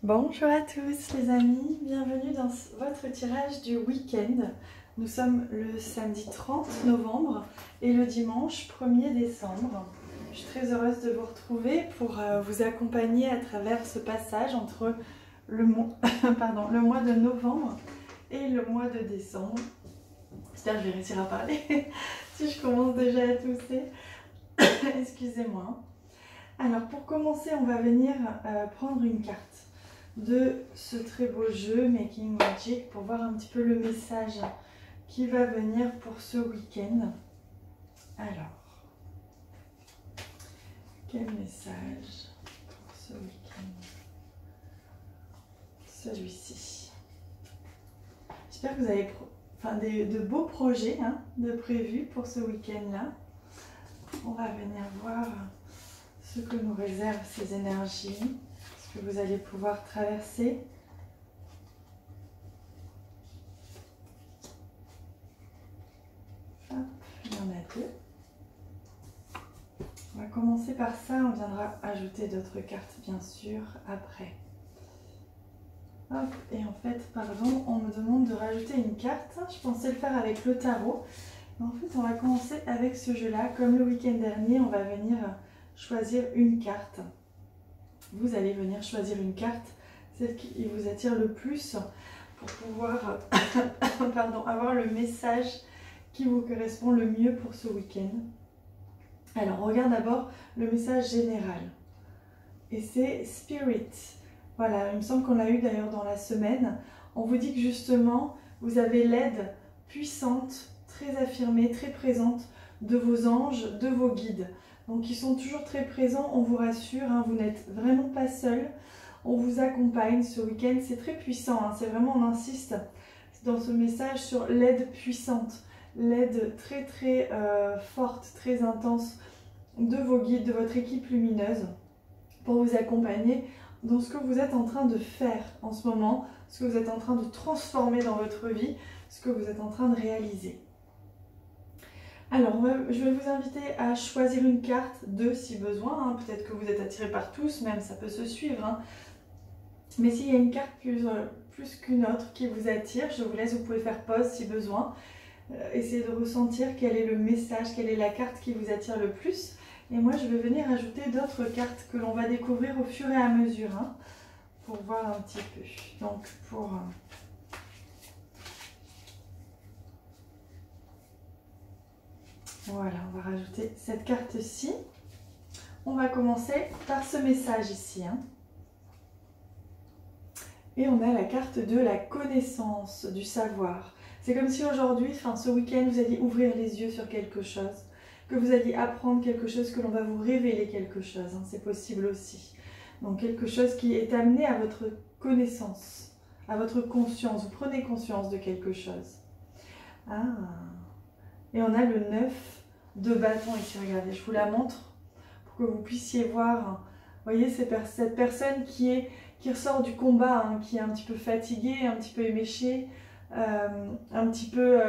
Bonjour à tous les amis, bienvenue dans votre tirage du week-end. Nous sommes le samedi 30 novembre et le dimanche 1er décembre. Je suis très heureuse de vous retrouver pour vous accompagner à travers ce passage entre le mois, le mois de novembre et le mois de décembre. J'espère que je vais réussir à parler si je commence déjà à tousser. Excusez-moi. Alors pour commencer, on va venir prendre une carte de ce très beau jeu Making Magic pour voir un petit peu le message qui va venir pour ce week-end. Alors, quel message pour ce week-end? Celui-ci. J'espère que vous avez de beaux projets de prévus pour ce week-end-là. On va venir voir ce que nous réservent ces énergies, ce que vous allez pouvoir traverser. Hop, il y en a deux. On va commencer par ça, on viendra ajouter d'autres cartes bien sûr après. Hop, et en fait, pardon, on me demande de rajouter une carte. Je pensais le faire avec le tarot. Mais en fait, on va commencer avec ce jeu-là. Comme le week-end dernier, on va venir choisir une carte. Vous allez venir choisir une carte, celle qui vous attire le plus pour pouvoir avoir le message qui vous correspond le mieux pour ce week-end. Alors, on regarde d'abord le message général. Et c'est Spirit. Voilà, il me semble qu'on l'a eu d'ailleurs dans la semaine. On vous dit que justement, vous avez l'aide puissante, très affirmée, très présente de vos anges, de vos guides. Donc ils sont toujours très présents, on vous rassure, vous n'êtes vraiment pas seul. On vous accompagne ce week-end, c'est très puissant, c'est vraiment, on insiste dans ce message sur l'aide puissante, l'aide très très forte, très intense de vos guides, de votre équipe lumineuse pour vous accompagner dans ce que vous êtes en train de faire en ce moment, ce que vous êtes en train de transformer dans votre vie, ce que vous êtes en train de réaliser. Alors, je vais vous inviter à choisir une carte, deux si besoin. Peut-être que vous êtes attiré par tous, même ça peut se suivre. Mais s'il y a une carte plus qu'une autre qui vous attire, je vous laisse, vous pouvez faire pause si besoin. Essayez de ressentir quel est le message, quelle est la carte qui vous attire le plus. Et moi, je vais venir ajouter d'autres cartes que l'on va découvrir au fur et à mesure, pour voir un petit peu. Donc, voilà, on va rajouter cette carte-ci. On va commencer par ce message ici. Et on a la carte de la connaissance, du savoir. C'est comme si aujourd'hui, ce week-end, vous alliez ouvrir les yeux sur quelque chose, que vous alliez apprendre quelque chose, que l'on va vous révéler quelque chose. C'est possible aussi. Donc quelque chose qui est amené à votre connaissance, à votre conscience. Vous prenez conscience de quelque chose. Et on a le 9 de bâton ici, regardez, je vous la montre pour que vous puissiez voir. Vous voyez, cette personne qui ressort du combat, qui est un petit peu fatiguée, un petit peu éméchée, un petit peu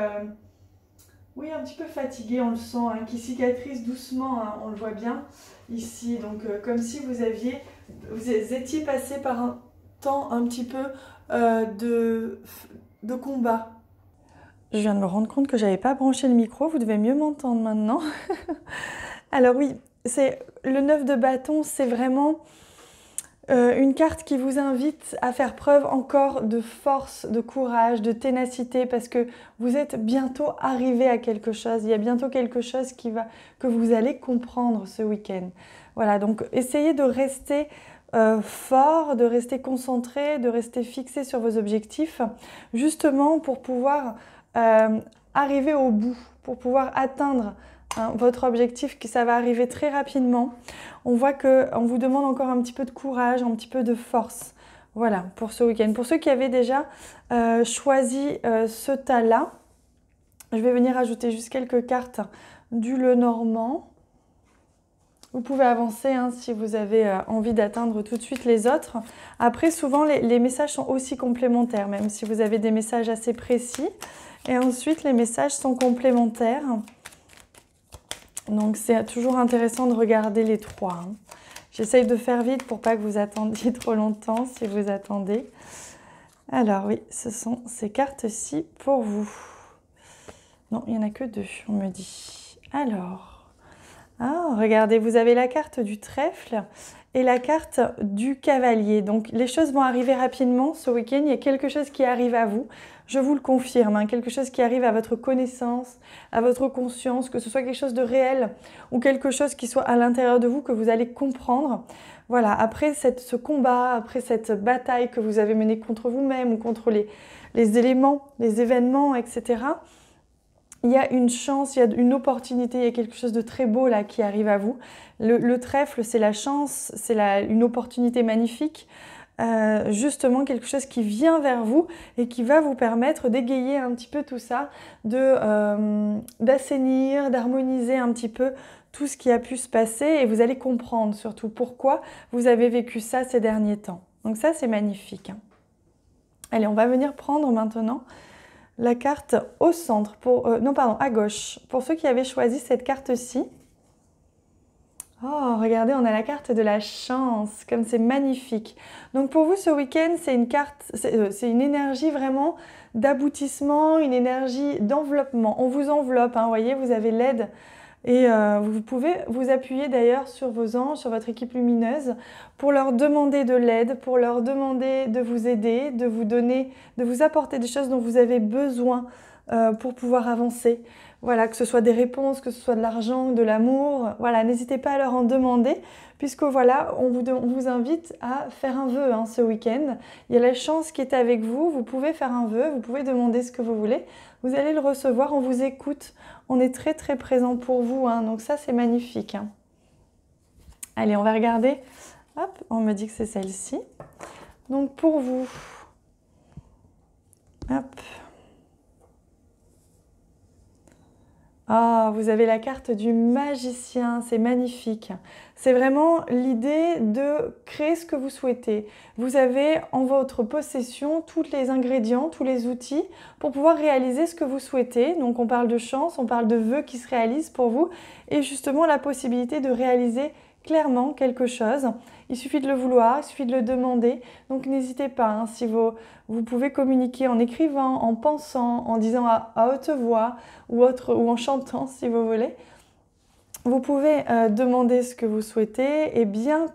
fatiguée, on le sent, qui cicatrise doucement, on le voit bien ici. Donc comme si vous étiez passé par un temps un petit peu de combat. Je viens de me rendre compte que je n'avais pas branché le micro, vous devez mieux m'entendre maintenant. Alors oui, c'est le 9 de bâton, c'est vraiment une carte qui vous invite à faire preuve encore de force, de courage, de ténacité, parce que vous êtes bientôt arrivé à quelque chose. Il y a bientôt quelque chose que vous allez comprendre ce week-end. Voilà, donc essayez de rester fort, de rester concentré, de rester fixé sur vos objectifs, justement pour pouvoir arriver au bout, pour pouvoir atteindre votre objectif, que ça va arriver très rapidement. On voit qu'on vous demande encore un petit peu de courage, un petit peu de force. Voilà, pour ce week-end. Pour ceux qui avaient déjà choisi ce tas-là, je vais venir ajouter juste quelques cartes du Lenormand. Vous pouvez avancer si vous avez envie d'atteindre tout de suite les autres. Après, souvent, les messages sont aussi complémentaires, même si vous avez des messages assez précis. Et ensuite, les messages sont complémentaires. Donc, c'est toujours intéressant de regarder les trois. J'essaye de faire vite pour pas que vous attendiez trop longtemps si vous attendez. Alors oui, ce sont ces cartes-ci pour vous. Non, il n'y en a que 2, on me dit. Alors, regardez, vous avez la carte du trèfle et la carte du cavalier. Donc, les choses vont arriver rapidement ce week-end. Il y a quelque chose qui arrive à vous. Je vous le confirme, hein, quelque chose qui arrive à votre connaissance, à votre conscience, que ce soit quelque chose de réel ou quelque chose qui soit à l'intérieur de vous que vous allez comprendre. Voilà, après ce combat, après cette bataille que vous avez menée contre vous-même ou contre les éléments, les événements, etc., il y a une chance, il y a une opportunité, il y a quelque chose de très beau là qui arrive à vous. Le trèfle, c'est la chance, c'est une opportunité magnifique. Justement quelque chose qui vient vers vous et qui va vous permettre d'égayer un petit peu tout ça, d'assainir, d'harmoniser un petit peu tout ce qui a pu se passer et vous allez comprendre surtout pourquoi vous avez vécu ça ces derniers temps. Donc ça, c'est magnifique. Hein. Allez, on va venir prendre maintenant la carte au centre, à gauche, pour ceux qui avaient choisi cette carte-ci. Oh, regardez, on a la carte de la chance, comme c'est magnifique. Donc pour vous, ce week-end, c'est une carte, c'est une énergie vraiment d'aboutissement, une énergie d'enveloppement. On vous enveloppe, hein, vous voyez, vous avez l'aide. Et vous pouvez vous appuyer d'ailleurs sur vos anges, sur votre équipe lumineuse, pour leur demander de l'aide, pour leur demander de vous aider, de vous donner, de vous apporter des choses dont vous avez besoin pour pouvoir avancer. Voilà, que ce soit des réponses, que ce soit de l'argent, de l'amour, voilà, n'hésitez pas à leur en demander, puisque voilà, on vous invite à faire un vœu hein, ce week-end. Il y a la chance qui est avec vous, vous pouvez faire un vœu, vous pouvez demander ce que vous voulez, vous allez le recevoir, on vous écoute, on est très très présent pour vous, hein, donc ça c'est magnifique. Hein. Allez, on va regarder, hop, on me dit que c'est celle-ci. Donc pour vous, hop. Ah, vous avez la carte du magicien, c'est magnifique. C'est vraiment l'idée de créer ce que vous souhaitez. Vous avez en votre possession tous les ingrédients, tous les outils pour pouvoir réaliser ce que vous souhaitez. Donc on parle de chance, on parle de vœux qui se réalisent pour vous et justement la possibilité de réaliser clairement quelque chose. Il suffit de le vouloir, il suffit de le demander. Donc n'hésitez pas, hein, si vous pouvez communiquer en écrivant, en pensant, en disant à haute voix ou en chantant si vous voulez. Vous pouvez demander ce que vous souhaitez et bien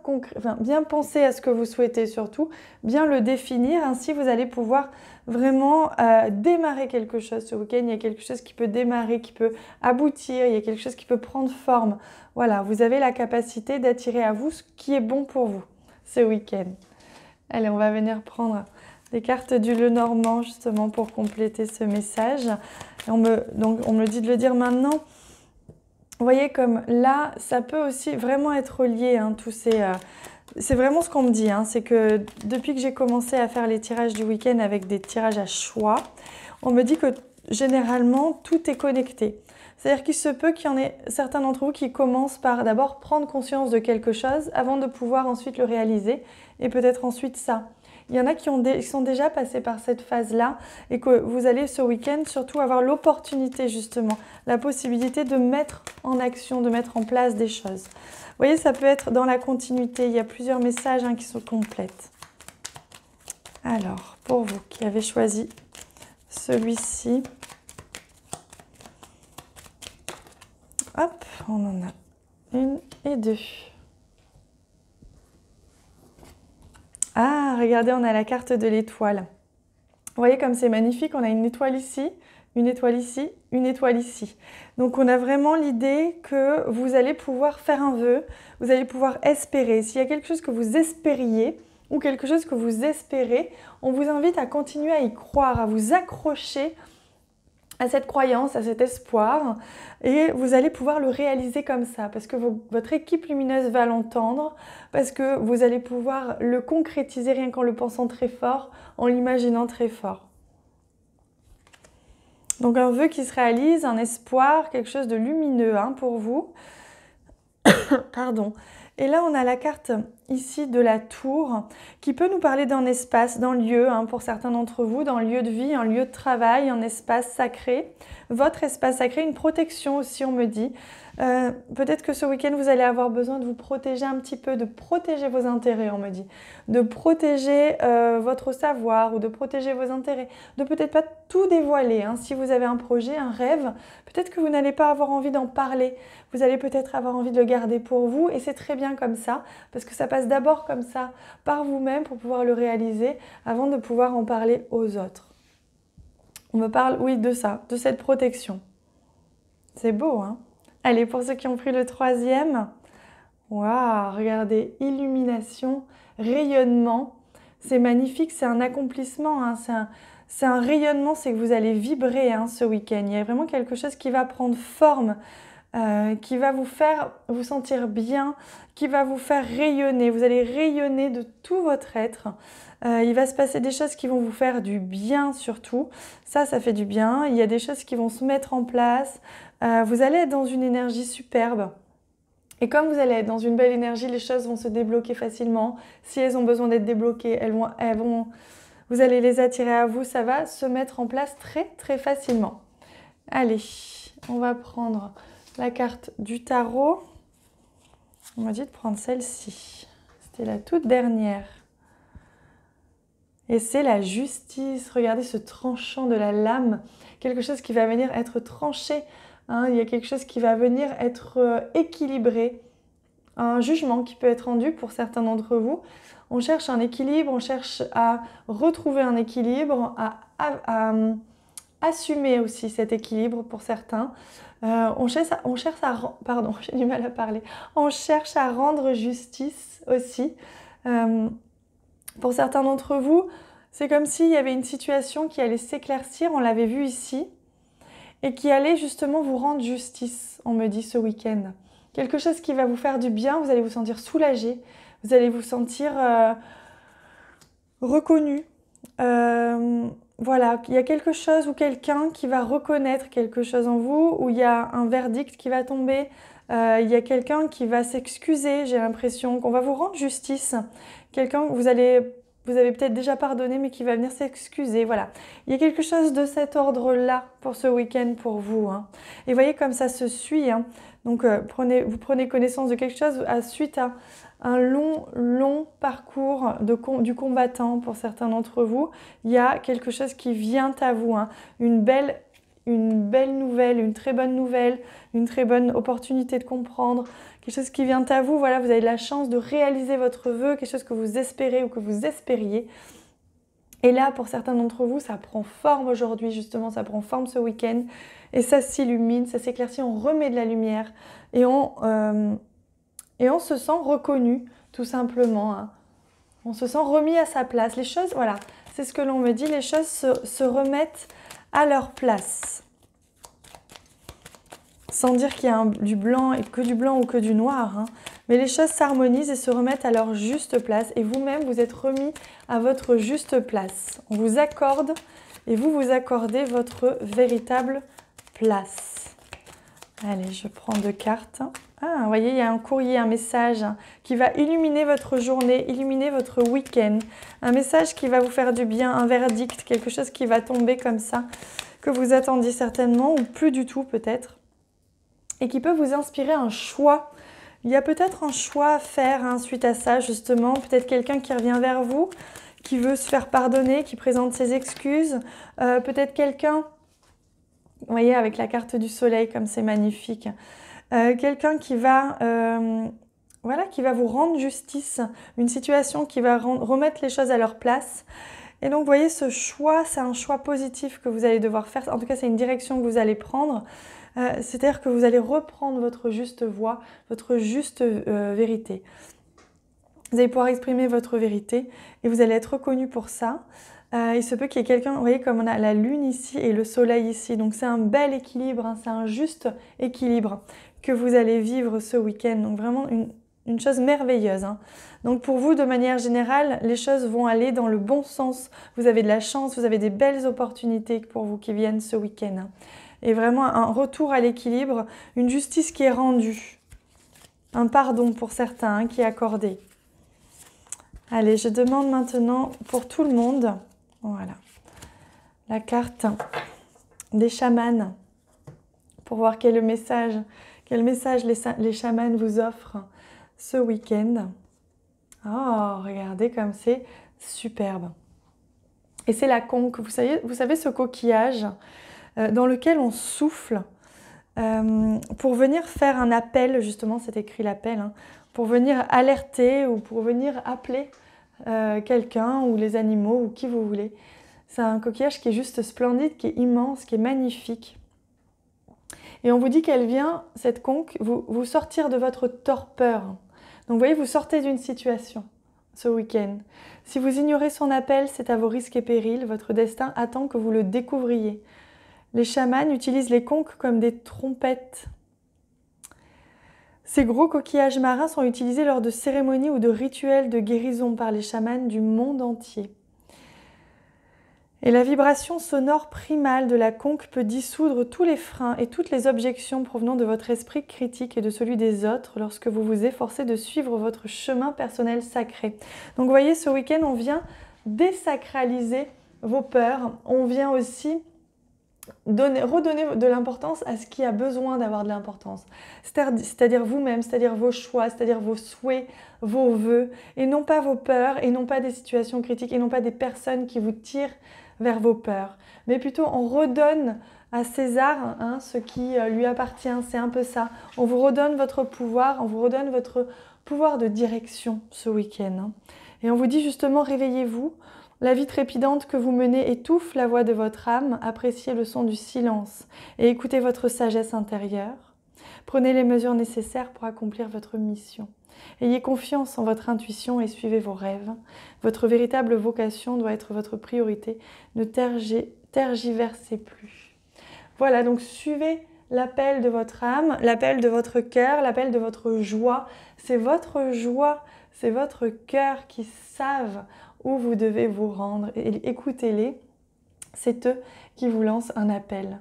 penser à ce que vous souhaitez surtout, bien le définir. Ainsi, vous allez pouvoir vraiment démarrer quelque chose ce week-end. Il y a quelque chose qui peut démarrer, qui peut aboutir, il y a quelque chose qui peut prendre forme. Voilà, vous avez la capacité d'attirer à vous ce qui est bon pour vous ce week-end. Allez, on va venir prendre des cartes du Lenormand justement pour compléter ce message. Donc, on me dit de le dire maintenant. Vous voyez comme là, ça peut aussi vraiment être lié, hein, c'est vraiment ce qu'on me dit, hein, c'est que depuis que j'ai commencé à faire les tirages du week-end avec des tirages à choix, on me dit que généralement tout est connecté. C'est-à-dire qu'il se peut qu'il y en ait certains d'entre vous qui commencent par d'abord prendre conscience de quelque chose avant de pouvoir ensuite le réaliser et peut-être ensuite ça. Il y en a qui sont déjà passés par cette phase-là et que vous allez ce week-end surtout avoir l'opportunité justement, la possibilité de mettre en action, de mettre en place des choses. Vous voyez, ça peut être dans la continuité, il y a plusieurs messages hein, qui sont complètes. Alors, pour vous qui avez choisi celui-ci, hop, on en a une et deux. Ah, regardez, on a la carte de l'étoile. Vous voyez comme c'est magnifique, on a une étoile ici, une étoile ici, une étoile ici. Donc on a vraiment l'idée que vous allez pouvoir faire un vœu, vous allez pouvoir espérer. S'il y a quelque chose que vous espériez ou quelque chose que vous espérez, on vous invite à continuer à y croire, à vous accrocher à cette croyance, à cet espoir, et vous allez pouvoir le réaliser comme ça, parce que votre équipe lumineuse va l'entendre, parce que vous allez pouvoir le concrétiser rien qu'en le pensant très fort, en l'imaginant très fort. Donc un vœu qui se réalise, un espoir, quelque chose de lumineux hein, pour vous. Pardon. Et là, on a la carte ici de la tour qui peut nous parler d'un espace, d'un lieu, hein, pour certains d'entre vous, d'un lieu de vie, un lieu de travail, un espace sacré, votre espace sacré, une protection aussi on me dit. Peut-être que ce week-end vous allez avoir besoin de vous protéger un petit peu, de protéger vos intérêts on me dit, de protéger votre savoir ou de protéger vos intérêts, de peut-être pas tout dévoiler, hein. Si vous avez un projet, un rêve, peut-être que vous n'allez pas avoir envie d'en parler, vous allez peut-être avoir envie de le garder pour vous et c'est très bien comme ça parce que ça passe d'abord comme ça par vous-même pour pouvoir le réaliser avant de pouvoir en parler aux autres. On me parle, oui, de ça, de cette protection. C'est beau, hein? Allez, pour ceux qui ont pris le 3e, waouh, regardez, illumination, rayonnement, c'est magnifique, c'est un accomplissement, hein, c'est un rayonnement, c'est que vous allez vibrer, hein, ce week-end. Il y a vraiment quelque chose qui va prendre forme, qui va vous faire vous sentir bien, qui va vous faire rayonner. Vous allez rayonner de tout votre être. Il va se passer des choses qui vont vous faire du bien surtout. Ça fait du bien. Il y a des choses qui vont se mettre en place. Vous allez être dans une énergie superbe. Et comme vous allez être dans une belle énergie, les choses vont se débloquer facilement. Si elles ont besoin d'être débloquées, vous allez les attirer à vous. Ça va se mettre en place très très facilement. Allez, on va prendre la carte du tarot. On m'a dit de prendre celle-ci. C'était la toute dernière. Et c'est la justice. Regardez ce tranchant de la lame. Quelque chose qui va venir être tranché. Hein, il y a quelque chose qui va venir être équilibré. Un jugement qui peut être rendu pour certains d'entre vous. On cherche un équilibre, on cherche à retrouver un équilibre, à assumer aussi cet équilibre pour certains. On cherche pardon, j'ai du mal à parler. On cherche à rendre justice aussi. Pour certains d'entre vous, c'est comme s'il y avait une situation qui allait s'éclaircir, on l'avait vu ici, et qui allait justement vous rendre justice, on me dit ce week-end. Quelque chose qui va vous faire du bien, vous allez vous sentir soulagé, vous allez vous sentir reconnu. Voilà, il y a quelque chose ou quelqu'un qui va reconnaître quelque chose en vous, ou il y a un verdict qui va tomber, il y a quelqu'un qui va s'excuser, j'ai l'impression qu'on va vous rendre justice. Quelqu'un que vous avez peut-être déjà pardonné, mais qui va venir s'excuser, voilà. Il y a quelque chose de cet ordre-là pour ce week-end pour vous, hein. Et voyez comme ça se suit, hein. Donc vous prenez connaissance de quelque chose suite à un long parcours du combattant pour certains d'entre vous. Il y a quelque chose qui vient à vous, hein. Une belle nouvelle, une très bonne opportunité de comprendre, quelque chose qui vient à vous. Voilà, vous avez la chance de réaliser votre vœu, quelque chose que vous espérez ou que vous espériez. Et là, pour certains d'entre vous, ça prend forme aujourd'hui, justement, ça prend forme ce week-end. Et ça s'illumine, ça s'éclaircit, on remet de la lumière. Et on se sent reconnu, tout simplement, hein. On se sent remis à sa place. Les choses, voilà, c'est ce que l'on me dit, les choses se remettent à leur place. Sans dire qu'il y a du blanc et que du blanc ou que du noir, hein. Mais les choses s'harmonisent et se remettent à leur juste place. Et vous-même, vous êtes remis à votre juste place. On vous accorde et vous vous accordez votre véritable place. Allez, je prends 2 cartes. Ah, vous voyez, il y a un courrier, un message qui va illuminer votre journée, illuminer votre week-end. Un message qui va vous faire du bien, un verdict, quelque chose qui va tomber comme ça, que vous attendiez certainement ou plus du tout peut-être. Et qui peut vous inspirer un choix. Il y a peut-être un choix à faire, hein, suite à ça, justement. Peut-être quelqu'un qui revient vers vous, qui veut se faire pardonner, qui présente ses excuses. Peut-être quelqu'un, vous voyez, avec la carte du soleil, comme c'est magnifique. Quelqu'un qui va, qui va vous rendre justice. Une situation qui va remettre les choses à leur place. Et donc, vous voyez, ce choix, c'est un choix positif que vous allez devoir faire. En tout cas, c'est une direction que vous allez prendre. C'est-à-dire que vous allez reprendre votre juste voix, votre juste vérité. Vous allez pouvoir exprimer votre vérité et vous allez être reconnu pour ça. Il se peut qu'il y ait quelqu'un, vous voyez comme on a la lune ici et le soleil ici. Donc c'est un bel équilibre, hein, c'est un juste équilibre que vous allez vivre ce week-end. Donc vraiment une chose merveilleuse, hein. Donc pour vous, de manière générale, les choses vont aller dans le bon sens. Vous avez de la chance, vous avez des belles opportunités pour vous qui viennent ce week-end, hein. Et vraiment un retour à l'équilibre, une justice qui est rendue, un pardon pour certains, hein, qui est accordé. Allez, je demande maintenant pour tout le monde, voilà, la carte des chamans pour voir quel message les chamans vous offrent ce week-end. Oh, regardez comme c'est superbe. Et c'est la conque, vous savez ce coquillage dans lequel on souffle pour venir faire un appel, justement c'est écrit l'appel, hein, pour venir alerter ou pour venir appeler quelqu'un ou les animaux ou qui vous voulez. C'est un coquillage qui est juste splendide, qui est immense, qui est magnifique. Et on vous dit qu'elle vient, cette conque, vous sortir de votre torpeur. Donc vous voyez, vous sortez d'une situation ce week-end. Si vous ignorez son appel, c'est à vos risques et périls. Votre destin attend que vous le découvriez. Les chamans utilisent les conques comme des trompettes. Ces gros coquillages marins sont utilisés lors de cérémonies ou de rituels de guérison par les chamans du monde entier. Et la vibration sonore primale de la conque peut dissoudre tous les freins et toutes les objections provenant de votre esprit critique et de celui des autres lorsque vous vous efforcez de suivre votre chemin personnel sacré. Donc vous voyez, ce week-end, on vient désacraliser vos peurs. On vient aussi redonner de l'importance à ce qui a besoin d'avoir de l'importance. C'est-à-dire vous-même, c'est-à-dire vos choix, c'est-à-dire vos souhaits, vos vœux, et non pas vos peurs, et non pas des situations critiques, et non pas des personnes qui vous tirent vers vos peurs. Mais plutôt, on redonne à César ce qui lui appartient, c'est un peu ça. On vous redonne votre pouvoir, on vous redonne votre pouvoir de direction ce week-end. Et on vous dit justement, réveillez-vous. La vie trépidante que vous menez étouffe la voix de votre âme. Appréciez le son du silence et écoutez votre sagesse intérieure. Prenez les mesures nécessaires pour accomplir votre mission. Ayez confiance en votre intuition et suivez vos rêves. Votre véritable vocation doit être votre priorité. Ne tergiversez plus. Voilà, donc suivez l'appel de votre âme, l'appel de votre cœur, l'appel de votre joie. C'est votre joie, c'est votre cœur qui savent où vous devez vous rendre. Et écoutez-les, c'est eux qui vous lancent un appel.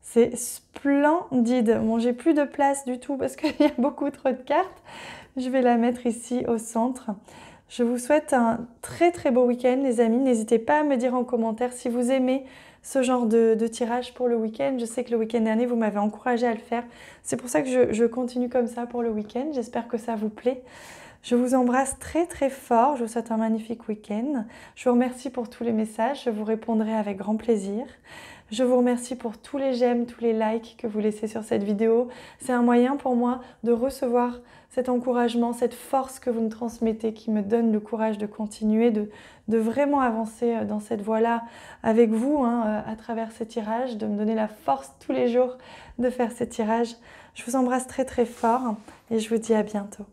C'est splendide. Bon, j'ai plus de place du tout parce qu'il y a beaucoup trop de cartes. Je vais la mettre ici au centre. Je vous souhaite un très très beau week-end les amis. N'hésitez pas à me dire en commentaire si vous aimez ce genre de tirage pour le week-end. Je sais que le week-end dernier, vous m'avez encouragé à le faire. C'est pour ça que je continue comme ça pour le week-end. J'espère que ça vous plaît. Je vous embrasse très très fort, je vous souhaite un magnifique week-end. Je vous remercie pour tous les messages, je vous répondrai avec grand plaisir. Je vous remercie pour tous les j'aime, tous les likes que vous laissez sur cette vidéo. C'est un moyen pour moi de recevoir cet encouragement, cette force que vous me transmettez qui me donne le courage de continuer, de vraiment avancer dans cette voie-là avec vous à travers ces tirages, de me donner la force tous les jours de faire ces tirages. Je vous embrasse très très fort et je vous dis à bientôt.